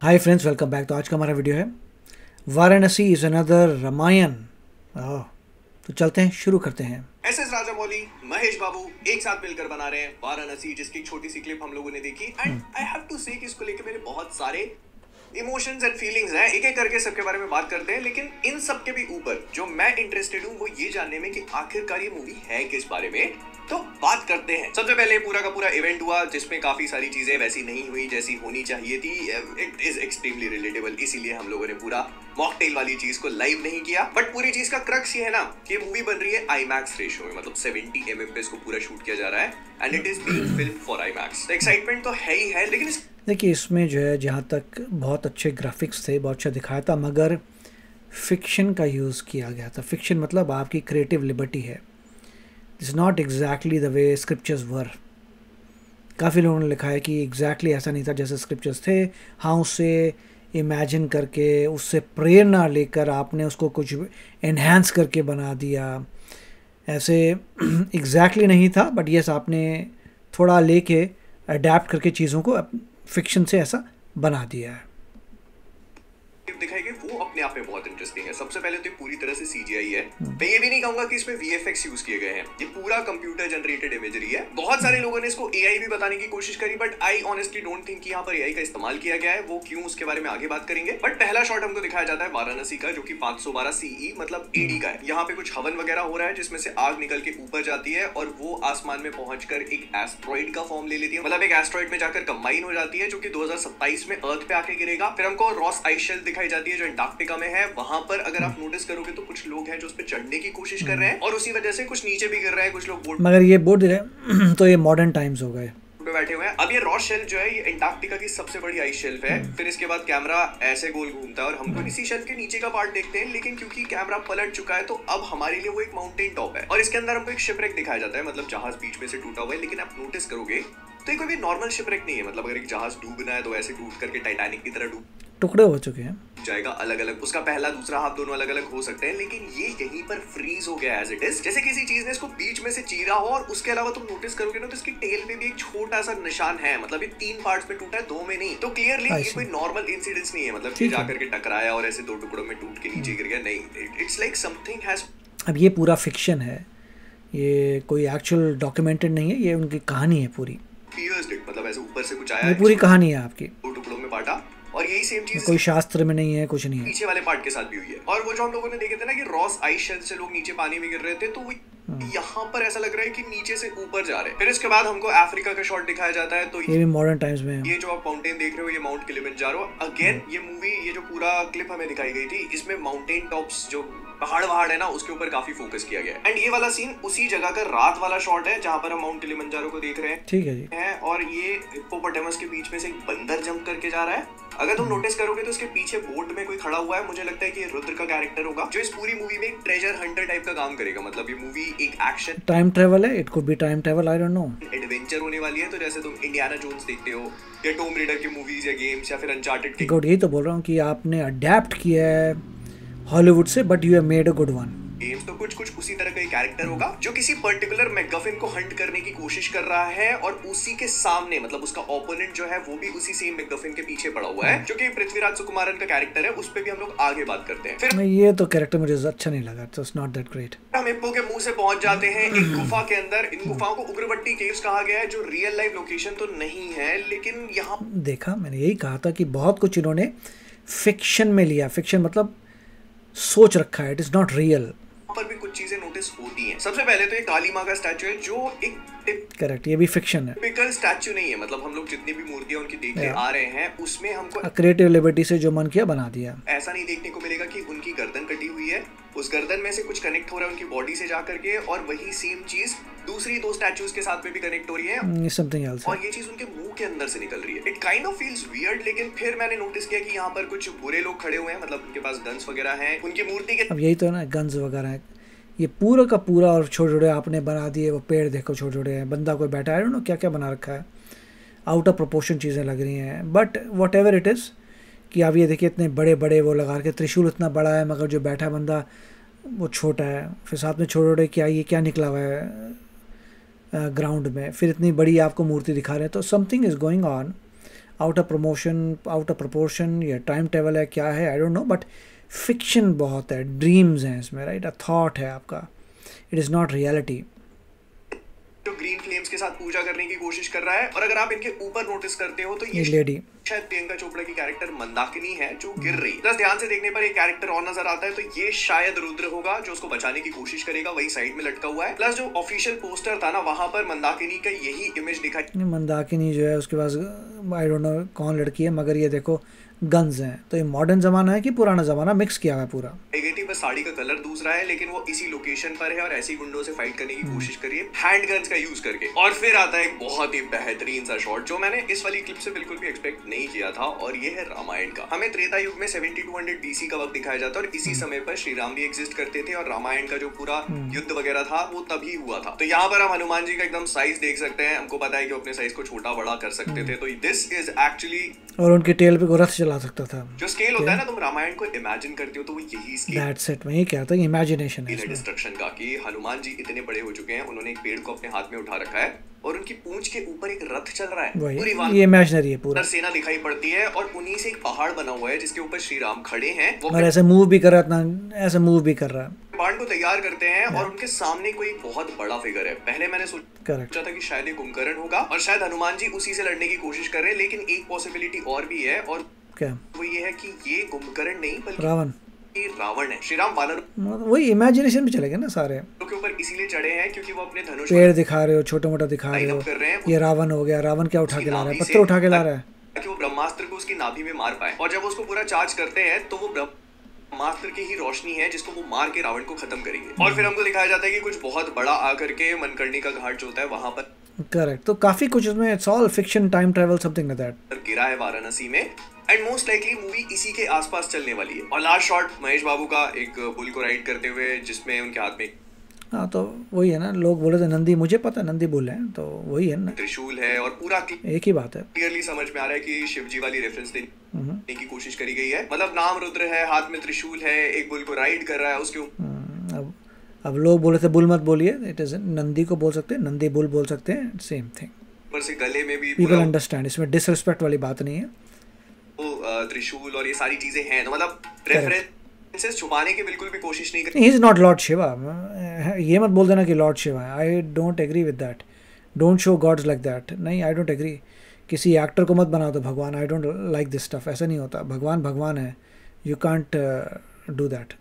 Hi friends, welcome back. तो आज का हमारा वीडियो है वाराणसी इज़ अनदर रामायण। तो चलते हैं, शुरू करते हैं। एस राजामौली, महेश बाबू एक साथ मिलकर बना रहे हैं वाराणसी, जिसकी छोटी सी क्लिप हम लोगों ने देखी। एंड आई हैव टू से कि इसको लेकर मेरे बहुत सारे इमोशंस एंड फीलिंग्स हैं। एक एक करके सबके बारे में बात करते हैं, लेकिन इन सब के भी ऊपर जो मैं इंटरेस्टेड हूँ वो ये जानने में कि आखिरकार ये मूवी है किस बारे में। तो बात करते हैं। सबसे पहले पूरा का पूरा इवेंट हुआ, जिसमें काफी सारी चीजें वैसी नहीं हुई जैसी होनी चाहिए थी। इट इज एक्सट्रीमली रिलेटेबल, इसीलिए हम लोगों ने पूरा मॉकटेल वाली चीज को लाइव नहीं किया। बट पूरी चीज का क्रक्स ये है ना कि मूवी बन रही है आईमैक्स रेशियो में, मतलब 70 mm पे इसको पूरा शूट किया जा रहा है and it is being filmed for IMAX. Excitement तो है ही है, लेकिन देखिए, इसमें जो है, जहाँ तक बहुत अच्छे ग्राफिक्स थे, बहुत अच्छा दिखाया था, मगर फिक्शन का यूज़ किया गया था। फिक्शन मतलब आपकी क्रिएटिव लिबर्टी है। It's not exactly the way scriptures were. काफ़ी लोगों ने लिखा है कि एग्जैक्टली ऐसा नहीं था जैसे स्क्रिप्चर्स थे। हाँ, उससे इमेजिन करके, उससे प्रेरणा लेकर आपने उसको कुछ एनहांस करके बना दिया। ऐसे एग्जैक्टली नहीं था, बट यस, आपने थोड़ा लेके अडेप्ट करके चीज़ों को फिक्शन से ऐसा बना दिया है। दिखाई गई वो अपने आप में बहुत इंटरेस्टिंग है। सबसे पहले तो पूरी तरह से सीजीआई है। मैं ये भी नहीं कहूंगा कि इसमें वीएफएक्स यूज किए गए हैं, ये पूरा कंप्यूटर जनरेटेड इमेजरी है। बहुत सारे लोगों ने इसको एआई भी बताने की कोशिश करी, but I honestly don't think कि यहाँ पर एआई का इस्तेमाल किया गया है। वो क्यों, उसके बारे में आगे बात करेंगे। बट पहला शॉट हमको दिखाया जाता है वाराणसी का, जो कि 512 सीई मतलब एडी का है। यहाँ पे कुछ हवन वगैरह हो रहा है, जिसमें से आग निकल के ऊपर जाती है और वो आसमान में पहुंचकर एक एस्ट्रॉइड का फॉर्म ले लेती है। मतलब एक एस्ट्रॉइड में जाकर कंबाइन हो जाती है, जो कि 2027 में अर्थ पे आके गिरेगा। फिर हमको रॉस आइस शेल्फ दिखाई जाती है, जो अंटार्कटिका में है। वहां पर अगर आप नोटिस करोगे तो कुछ लोग हैं जो उस पे चढ़ने की कोशिश कर रहे हैं, और उसी वजह से कुछ नीचे भी गिर रहे हैं, कुछ लोग बोट, मगर ये बोट तो ये मॉडर्न टाइम्स हो गए पे बैठे हुए हैं। अब ये रॉस शेल्फ जो है, ये अंटार्कटिका की सबसे बड़ी आइस शेल्फ है। फिर इसके बाद कैमरा ऐसे गोल घूमता है और हमको इसी शेल्फ के नीचे का पार्ट देखते हैं, लेकिन क्योंकि कैमरा पलट चुका है तो अब हमारे लिए वो एक माउंटेन टॉप है। और इसके अंदर हमको एक शिपरेक दिखाया जाता है, मतलब जहाज बीच में से टूटा हुआ है। लेकिन आप नोटिस करोगे तो ये कोई भी नॉर्मल शिपरेक नहीं है। मतलब अगर एक जहाज डूबना है तो ऐसे टूट करके टाइटैनिक की तरह डूब टुकड़े हो चुके हैं जाएगा। अलग अलग उसका पहला दूसरा हाथ दोनों अलग अलग हो सकते हैं, लेकिन ये यहीं पर फ्रीज हो गया एज इट इज, जैसे किसी चीज ने इसको बीच में से चीरा हो। और उसके अलावा तुम नोटिस करोगे ना तो इसकी टेल पे भी एक छोटा सा निशान है। मतलब ये 3 पार्ट्स में टूटा है, 2 में नहीं। तो क्लियरली ये कोई नॉर्मल इंसिडेंस नहीं है, मतलब कि जाकर के टकराया और ऐसे 2 टुकड़ों में टूट के नीचे गिर गया, नहीं। It's like something has. अब ये पूरा फिक्शन है, ये कोई एक्चुअल डॉक्यूमेंटेड नहीं है, ये उनकी कहानी है पूरी। मतलब ऐसे ऊपर से कुछ आया, ये पूरी कहानी है आपकी, 2 टुकड़ों में बांटा। और यही सेम चीज कोई शास्त्र में नहीं है, कुछ नहीं है। पीछे वाले पार्ट के साथ भी हुई है। और वो जो हम लोगों ने देखे थे ना कि रॉस आइस शेल्फ से लोग नीचे पानी में गिर रहे थे, तो वो यहाँ पर ऐसा लग रहा है कि नीचे से ऊपर जा रहे हैं। फिर इसके बाद हमको अफ्रीका का शॉट दिखाया जाता है। तो ये भी मॉडर्न टाइम्स में है। ये जो आप माउंटेन देख रहे हो, ये माउंट किलिमंजारो। अगेन ये मूवी, ये जो पूरा क्लिप हमें दिखाई गई थी, इसमें माउंटेन टॉप्स जो पहाड़ है ना, उसके ऊपर काफी फोकस किया गया है। एंड ये वाला सीन उसी जगह का रात वाला शॉट है, जहाँ पर हम माउंट किलिमंजारो को देख रहे हैं। ठीक है जी। और ये हिप्पोपोटामस के बीच में से एक बंदर जंप करके जा रहा है। अगर तुम नोटिस करोगे तो उसके पीछे बोट में कोई खड़ा हुआ है। मुझे लगता है कि ये रुद्र का कैरेक्टर होगा, जो इस पूरी मूवी में एक ट्रेजर हंटर टाइप का काम करेगा। मतलब ये मूवी एक एक्शन टाइम ट्रेवल है, it could be time travel, I don't know, adventure होने वाली है। तो जैसे तुम इंडियाना जोन्स देखते हो या टॉम रेडर की मूवीज या गेम्स या फिर अनचार्टेड के, गुड, यही तो बोल रहा हूँ कि आपने अडेप्ट किया है हॉलीवुड से, but you have made a good one. Games तो कुछ उसी तरह का एक कैरेक्टर होगा, जो किसी पर्टिकुलर मैकगफिन को हंट करने की कोशिश कर रहा है, और उसी के सामने मतलब उसका ओपोनेंट जो है वो भी उसी सेम मैकगफिन के पीछे पड़ा हुआ है, जो कि पृथ्वीराज सुकुमारन का कैरेक्टर है। उस पे भी हम लोग आगे बात करते हैं। फिर ये तो कैरेक्टर मुझे अच्छा नहीं लगा, इट्स नॉट दैट ग्रेट। हम हिप्पो के मुंह से पहुंच जाते हैं एक गुफा के अंदर। इन गुफाओं को उग्रवट्टी केव्स कहा गया है, जो रियल लाइफ लोकेशन तो नहीं है, लेकिन यहाँ देखा, मैंने यही कहा था कि बहुत कुछ इन्होंने फिक्शन में लिया। फिक्शन मतलब सोच रखा है, इट इज नॉट रियल। पर भी कुछ चीजें नोटिस होती हैं। सबसे पहले तो ये काली माँ का स्टैचू है, जो एक करेक्ट, ये भी फिक्शन है, टिपिकल स्टैचू नहीं है। मतलब हम लोग जितनी भी मूर्तियां उनकी देखते आ रहे हैं, उसमें हमको क्रिएटिव लिबर्टी से जो मन किया बना दिया। ऐसा नहीं देखने को मिलेगा कि उनकी गर्दन कटी हुई है, उस गर्दन में से कुछ कनेक्ट हो रहा है उनकी बॉडी से जाकर के, और वही सेम चीज दूसरी 2 स्टैचूज के साथ में भी कनेक्ट हो रही है, समथिंग एल्स, और ये चीज उनके मुंह के अंदर से निकल रही है। It kind of feels weird. लेकिन फिर मैंने नोटिस किया कि यहाँ पर कुछ बुरे लोग खड़े हुए हैं, मतलब उनके पास गन्स वगैरह हैं, उनकी मूर्ति के। अब यही तो है ना, गन्स वगैरह है, ये पूरा का पूरा, और छोटे छोटे आपने बना दिए। वो पेड़ देखो, छोटे छोटे हैं, बंदा कोई बैठा है, क्या क्या बना रखा है, आउट ऑफ प्रोपोर्शन चीज़ें लग रही हैं। But what ever it is, कि आप ये देखिए, इतने बड़े बड़े वो लगा के, त्रिशूल इतना बड़ा है, मगर जो बैठा बंदा वो छोटा है। फिर साथ में छोटे छोटे क्या, ये क्या निकला हुआ है ग्राउंड में, फिर इतनी बड़ी आपको मूर्ति दिखा रहे हैं। तो something is going on. Out of proportion या टाइम ट्रेवल है क्या है I don't know, but fiction बहुत है, ड्रीम्स हैं इसमें, राइट, अ थॉट है आपका, इट इज़ नॉट रियलिटी। जो ग्रीन फ्लेम्स के साथ पूजा करने की कोशिश कर रहा है, और अगर आप इनके ऊपर नोटिस करते हो तो ये लेडी शायद प्रियंका चोपड़ा की कैरेक्टर मंदाकिनी है जो गिर रही है। प्लस ध्यान से देखने पर एक कैरेक्टर और नजर आता है, तो ये शायद रुद्र होगा जो उसको बचाने की कोशिश करेगा, वही साइड में लटका हुआ है। प्लस जो ऑफिशियल पोस्टर था ना, वहां पर मंदाकिनी का यही इमेज दिखाई। मंदाकिनी जो है उसके पास आई डोंट नो कौन लड़की है, मगर ये देखो गन्स हैं, तो ये मॉडर्न ज़माना है कि पुराना ज़माना मिक्स किया हुआ है पूरा। बस साड़ी का कलर दूसरा है, लेकिन वो इसी लोकेशन पर है और ऐसी गुंडों से फाइट करने की कोशिश करिए हैंड गन्स का यूज करके। और फिर आता है एक बहुत ही बेहतरीन सा शॉट जो मैंने इस वाली क्लिप से बिल्कुल भी एक्सपेक्ट नहीं किया था, और ये है रामायण का। हमें त्रेता युग में 7200 BC का वक्त दिखाया जाता है, और इसी समय पर श्री राम भी एग्जिस्ट करते थे, और रामायण का जो पूरा युद्ध वगैरह था वो तभी हुआ था। तो यहाँ पर हम हनुमान जी का एकदम साइज देख सकते हैं। हमको पता है कि अपने साइज को छोटा बड़ा कर सकते थे, तो दिस इज एक्चुअली, और उनके टेल पे रथ चला सकता था। जो स्केल होता है ना, तुम रामायण को इमेजिन करते हो तो वो यही स्केल, दैट्स इट, मैं ये कहता हूं इमेजिनेशन है डिस्ट्रक्शन का, कि हनुमान जी इतने बड़े हो चुके हैं, उन्होंने एक पेड़ को अपने हाथ में उठा रखा है और उनकी पूंछ के ऊपर एक रथ चल रहा है, पूरी ये इमेजिनरी है पूरा। सेना दिखाई पड़ती है और उन्हीं से एक पहाड़ बना हुआ है जिसके ऊपर श्री राम खड़े हैं, और ऐसे मूव भी कर रहा है, ऐसे मूव भी कर रहा है, बाण को तैयार करते हैं, और उनके सामने कोई बहुत बड़ा फिगर है। पहले मैंने सोचा था कि शायद ये कुंभकर्ण होगा, और शायद हनुमान जी उसी से लड़ने की कोशिश कर रहे हैं, लेकिन एक पॉसिबिलिटी और भी है, और क्या वो ये है कि ये कुंभकर्ण नहीं बल्कि रावण है। श्री राम वानर, वही इमेजिनेशन में चले गए ना सारे के ऊपर इसीलिए चढ़े हैं क्योंकि वो अपने धनुष पेड़ दिखा रहे हो, छोटे मोटा दिखा रहे हो, ये रावण हो गया। रावण क्या उठा के ला रहा है? पत्थर उठा के ला रहा है कि वो ब्रह्मास्त्र को उसकी नाभि में मार पाए, और जब उसको पूरा चार्ज करते हैं तो वो ब्रह्मास्त्र की ही रोशनी है जिसको वो मार के रावण को खत्म करेंगे। और फिर हमको दिखाया जाता है कि कुछ बहुत बड़ा आकर के मनकर्णी का घाट जो होता है वहां पर, करेक्ट, तो काफी कुछ उसमें, it's all fiction, time travel, something like that, गिरा है वाराणसी में, एंड मोस्ट लाइकली मूवी इसी के आसपास चलने वाली है। और लास्ट शॉट महेश बाबू का एक बुल को राइड करते हुए, जिसमें उनके हाथ में, हाँ तो वही है ना, लोग बोले थे नंदी, मुझे पता है नंदी बुल है, तो वही है ना, त्रिशूल है, और पूरा एक ही बात है। क्लियरली समझ में आ रहा है कि शिव जी वाली रेफरेंस देने की कोशिश करी गई है। मतलब नाम रुद्र है, हाथ में त्रिशूल है, एक बुल को राइड कर रहा है उसके ऊपर। अब लोग बोले थे बुल मत बोलिए, इट इज नंदी को बोल सकते हैं, नंदी बुल बोल सकते हैं, सेम थिंग। ऊपर से गले में भी पीपल अंडरस्टैंड, इसमें डिसरिस्पेक्ट वाली बात नहीं है। वो त्रिशूल और ये सारी चीजें हैं, तो मतलब रेफरेंसेस छुपाने की बिल्कुल भी कोशिश नहीं ही इज नॉट लॉर्ड शिवा, ये मत बोल देना कि लॉर्ड शिवा है, I don't agree with that, don't show gods like that, नहीं, आई डोंट एग्री। किसी एक्टर को मत बना दो भगवान, I don't like this stuff, ऐसा नहीं होता, भगवान भगवान है, यू कांट डू दैट।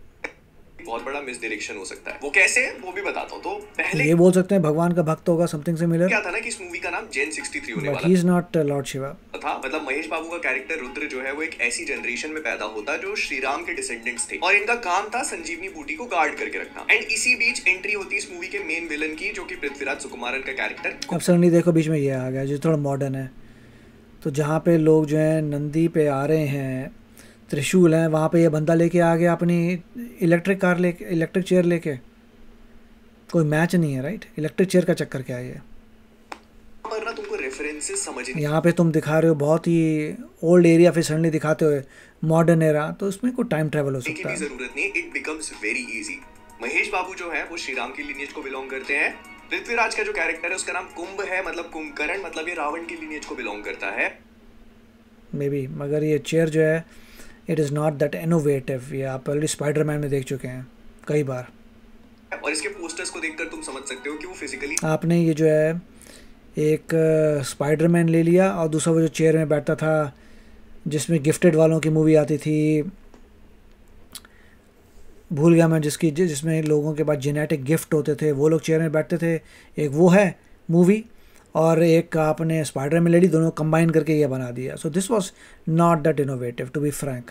बहुत बड़ा मिसडायरेक्शन हो सकता है। वो कैसे, वो भी बताता हूँ। तो पहले ये बोल सकते हैं भगवान का भक्त होगा, समथिंग सिमिलर। क्या था ना कि इस मूवी का नाम जेन 63 होने वाला ही इज नॉट लॉर्ड शिवा था। मतलब महेश बाबू का कैरेक्टर रुद्र जो है वो एक ऐसी जनरेशन में पैदा होता जो श्री राम के डिसेंडेंट्स थे, और इनका काम था संजीवनी बूटी को गार्ड करके रखना। एंड इसी बीच एंट्री होती इस मूवी के मेन विलन की, जो कि पृथ्वीराज सुकुमारन का कैरेक्टर। अब सडनली देखो बीच में ये आ गया जो थोड़ा मॉडर्न है, तो जहाँ पे लोग जो है नंदी पे आ रहे हैं, त्रिशूल है, वहाँ पे ये बंदा लेके आ गया अपनी इलेक्ट्रिक कार लेके, इलेक्ट्रिक चेयर लेके। कोई मैच नहीं है, राइट? इलेक्ट्रिक चेयर का चक्कर क्या है ये? पर ना तुमको रेफरेंसेस समझ नहीं, यहाँ पे तुम दिखा रहे हो बहुत ही ओल्ड एरिया, फिर सडनली दिखाते हुए मॉडर्न एरा, तो इसमें कोई टाइम ट्रेवल हो सकता है। जरूरत नहीं, it becomes very easy. Mahesh Babu जो है वो श्री राम की लिनियज को बिलोंग करते हैं। पृथ्वीराज का जो कैरेक्टर है उसका नाम कुंभ है, मतलब कुंभकर्ण, मतलब ये रावण की लिनियज को बिलोंग करता है मे बी। मगर ये चेयर जो है it is not that innovative, ये आप ऑलरेडी स्पाइडरमैन में देख चुके हैं कई बार, और इसके पोस्टर्स को देखकर तुम समझ सकते हो कि वो फिजिकली। आपने ये जो है एक स्पाइडरमैन ले लिया, और दूसरा वो जो चेयर में बैठता था जिसमें गिफ्टेड वालों की मूवी आती थी, भूल गया मैं, जिसमें लोगों के पास जेनेटिक गिफ्ट होते थे, वो लोग चेयर में बैठते थे, एक वो है मूवी, और एक आपने स्पाइडरमैन ले ली, दोनों कंबाइन करके ये बना दिया। So this was not that innovative, to be frank.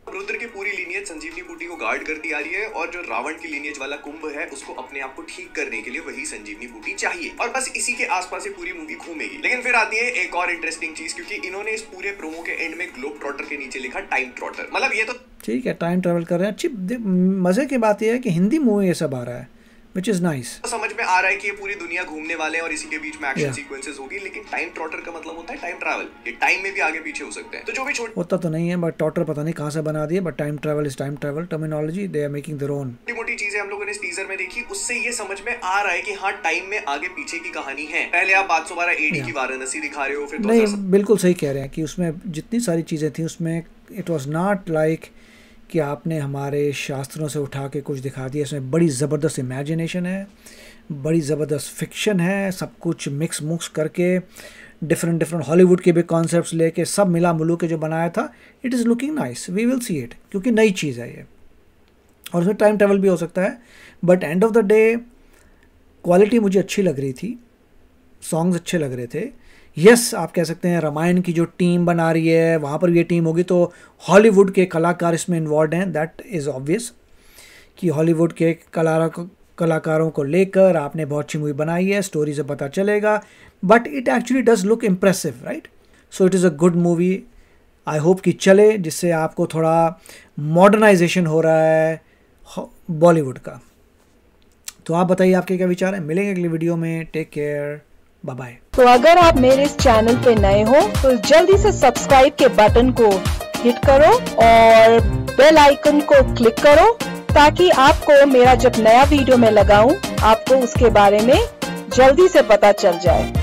Rudra की पूरी लीनियज संजीवनी बूटी को गार्ड करती आ रही है, और जो रावण की लीनियज वाला कुंभ है उसको अपने आप को ठीक करने के लिए वही संजीवनी बूटी चाहिए, और बस इसी के आसपास ही पूरी मूवी घूमेगी। लेकिन फिर आती है एक और इंटरेस्टिंग चीज, क्योंकि इन्होंने इस पूरे प्रोमो के एंड में ग्लोब ट्रॉटर के नीचे लिखा टाइम ट्रॉटर। मतलब ये तो ठीक है, टाइम ट्रैवल कर रहे हैं, अच्छी मज़े की बात यह है कि हिंदी मूवी ये सब आ रहा है, which is nice. समझ में आ रहा है कि ये पूरी दुनिया घूमने वाले हैं और इसी के बीच में एक्शन सीक्वेंसेस होगी, लेकिन टाइम ट्रॉटर का मतलब होता है टाइम ट्रैवल, ये टाइम में भी आगे पीछे हो सकते हैं। तो जो भी होता तो नहीं है, बट ट्रॉटर पता नहीं कहाँ से बना दिया, but time travel is time travel terminology, they are making their own. छोटी-मोटी चीजें हम लोगों ने इस टीजर में देखी, उससे ये समझ में आ रहा है कि हाँ टाइम में आगे पीछे की कहानी है। पहले आप 512 AD की वाराणसी दिखा रहे हो, फिर नहीं बिल्कुल सही कह रहे हैं कि उसमें जितनी सारी चीज़ें थी उसमें इट वाज नॉट लाइक कि आपने हमारे शास्त्रों से उठा के कुछ दिखा दिया। इसमें बड़ी ज़बरदस्त इमेजिनेशन है, बड़ी ज़बरदस्त फिक्शन है, सब कुछ मिक्स मुक्स करके डिफरेंट हॉलीवुड के भी कॉन्सेप्ट्स लेके सब मिला मिलू के जो बनाया था, it is looking nice, we will see it, क्योंकि नई चीज़ है ये और उसमें टाइम ट्रैवल भी हो सकता है। But end of the day quality मुझे अच्छी लग रही थी, सॉन्ग्स अच्छे लग रहे थे। यस आप कह सकते हैं रामायण की जो टीम बना रही है वहाँ पर ये टीम होगी तो हॉलीवुड के कलाकार इसमें इन्वॉल्व हैं, दैट इज़ ऑब्वियस कि हॉलीवुड के कलाकारों को लेकर आपने बहुत अच्छी मूवी बनाई है, स्टोरी से पता चलेगा, but it actually does look impressive, right? So it is a good movie, I hope कि चले, जिससे आपको थोड़ा मॉडर्नाइजेशन हो रहा है बॉलीवुड का। तो आप बताइए आपके क्या विचार हैं। मिलेंगे अगली वीडियो में, टेक केयर, बाय बाय। तो अगर आप मेरे इस चैनल पे नए हो तो जल्दी से सब्सक्राइब के बटन को हिट करो और बेल आइकन को क्लिक करो ताकि आपको मेरा जब नया वीडियो मैं लगाऊं आपको उसके बारे में जल्दी से पता चल जाए।